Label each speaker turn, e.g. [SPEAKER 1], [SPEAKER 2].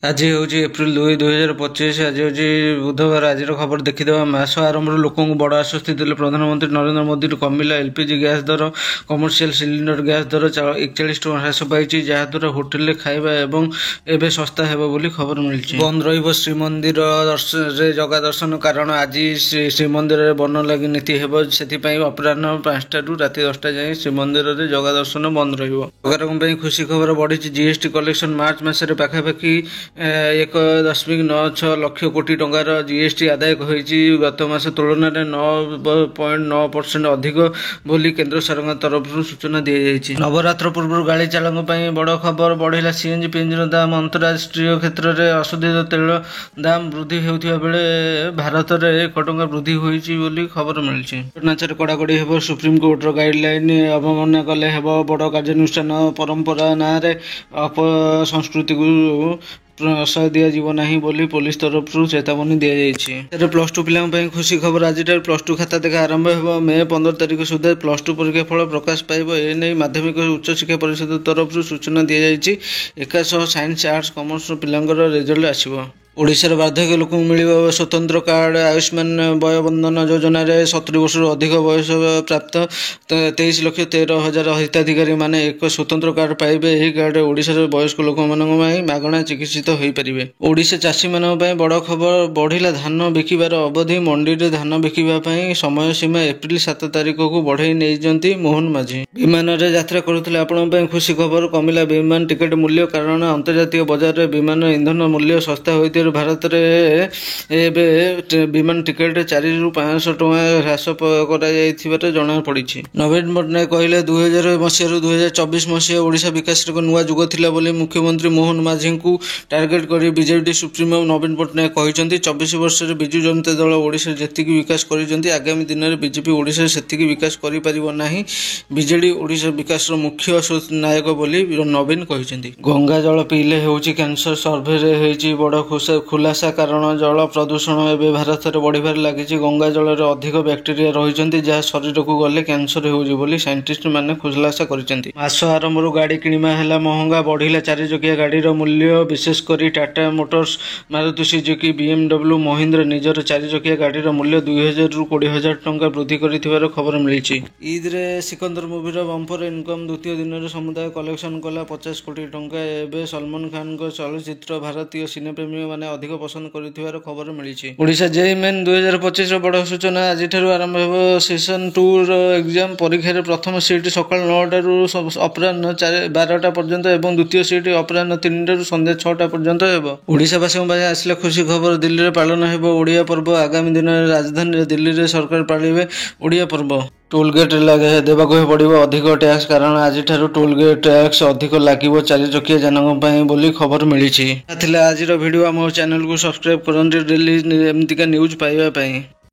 [SPEAKER 1] आज हूँ एप्रिल 2, 2025। आज हूँ बुधवार। आज खबर देखीदे। मास आरंभ लोक बड़ आश्वस्ति देते प्रधानमंत्री नरेंद्र मोदी। कमिला एलपीजी गैस दर। कमर्शियल सिलिंडर गैस दर 41 टଙ୍କା ह्रास पाई, जहाद्वारा होटेल खाଇବା एवं एवं सस्ता हेब बोली खबर मिली। बंद रहिब श्रीमंदिर जगा दर्शन, कारण आज श्रीमंदिर में बन लगी नीति हेब। से अपराह 5टा ରୁ राति 10ଟା जाए श्रीमंदिर में जगा दर्शन बंद रहिब। सरकार खुशी खबर बढ़ी। जीएसटी कलेक्शन मार्च मासरे पाखापाखि 1.96 लक्ष कोटी टंकार जीएसटी आदाय होईची। गत मास तुलन में 9.9% अधिक बोली केंद्र सरकार तरफ सूचना दी जाइए। नवरात्र पूर्व गाड़ी चालक बड़ खबर। बढ़ला सीएनजी पीएनजी दाम। अंतरराष्ट्रीय क्षेत्र में अशोधित तेल दाम वृद्धि होता बेले भारत में 1 टଙ୍କା वृद्धि होईची बोली खबर मिली। नाचर कड़ाकड़ी हेब। सुप्रीमकोर्टर गाइडलाइन अवमानना कले हेब बड़ कार्यानुष्ठान। परंपरा ना अपसंस्कृति को प्रश्रय दि नहीं बोली पुलिस तरफ चेतावनी दी जाइए। प्लस टू पिला खुशी खबर। आज प्लस टू खाता देखा आरंभ हो। मे 15 तारिख सुधा प्लस टू परीक्षा फल प्रकाश पाइब। एने माध्यमिक उच्च शिक्षा परिषद तरफ सूचना दी जाइए। एकाशह साइंस आर्ट्स कमर्स पिलांकर रिजल्ट आसिबो। ओडिशार वार्धक्य लोक मिल स्वतंत्र कार्ड। आयुष्मान वयबंधन योजना 70 वर्ष अधिक बयस प्राप्त 23,13,000 हिताधिकारी माने एक स्वतंत्र कार्ड पाइबे। यही कार्ड ओडिशार वयस्क लोक मागणा चिकित्सित हो पारे। ओडिशा चाषी मान बड़ खबर। बढ़िला धान बिकिबार अवधि। मंडी में धान बिकिबा समय सीमा एप्रिल 7 तारिख को बढ़ाई नहीं मोहन माझी। विमान में यात्रा करुले आपण खुशी खबर। कमिला विमान टिकेट मूल्य, कारण अंतर्जातीय बजार में विमान इंधन मूल्य सस्ता होती भारत में विमान टिकेट 400 ରୁ 500 ଟଙ୍କା ह्रास कर जना पड़ी। नवीन पट्टनायक कहले 2000 मसीह 2024 मसीहा ओडिशा विकास नुआ जुग थिला बोली मुख्यमंत्री मोहन माझी को टार्गेट कर बीजेडी सुप्रीमो नवीन पट्टनायक कहते 24 वर्ष विजु जनता दल ओडिशा जेतिकी विकास कर आगामी दिन में बीजेपी ओडिशा सेतिकी विकास कर बीजेडी ओडिशा विकास मुख्य नायक बोली नवीन कहते। गंगा जल पीले होउची कैंसर। सर्वे बड़ खुलासा, कारण जल प्रदूषण एवं भारत में बढ़िबार लगी। गंगा जल में अधिक बैक्टेरिया रही जहाँ शरीर को गले कैंसर होली साइंटिस्ट माने खुलासा करछन्ती। मास आरंभ गाड़ी किणवा है महंगा। बढ़िला 4 चकिया गाड़ीर मूल्य। विशेषकर Tata Motors, Maruti Suzuki, BMW, Mahindra निजर 4 चकिया गाड़ीर मूल्य 2000 ରୁ 20,000 ଟଙ୍କା वृद्धि कर खबर मिली। ईद रे सिकंदर मूवीर बंपर इनकम द्वितीय दिन में समुदाय कलेक्शन कला 50 कोटी टंका। एवं सलमान खान को चलचित्र भारतीय सिनेप्रेमी मैंने अधिक पसंद कर खबर मिली। ओडिशा जेईई मेन 2025 बड़ सूचना। आज आरंभ हो सेसन 2 एग्जाम। परीक्षा प्रथम सीट सका 9टा ରୁ अपराह 12टा पर्यंत और द्वितीय सीट अपराह 3टा ରୁ संध्या 6टा पर्यंत हेब। ओडिशावासी आसले खुशी खबर। दिल्ली में पालन हेब ओडिया पर्व। आगामी दिन में राजधानी दिल्ली में सरकार पालिबे ओडिया पर्व। टोलगेट लगे देवाक पड़ो अधिक टैक्स, कारण आज टोलगेट टैक्स अधिक लगे 4 चकिया जानों बोली खबर मिली। आज वीडियो आम चैनल को सब्सक्राइब करते डेली एमतीका न्यूज पाइबा।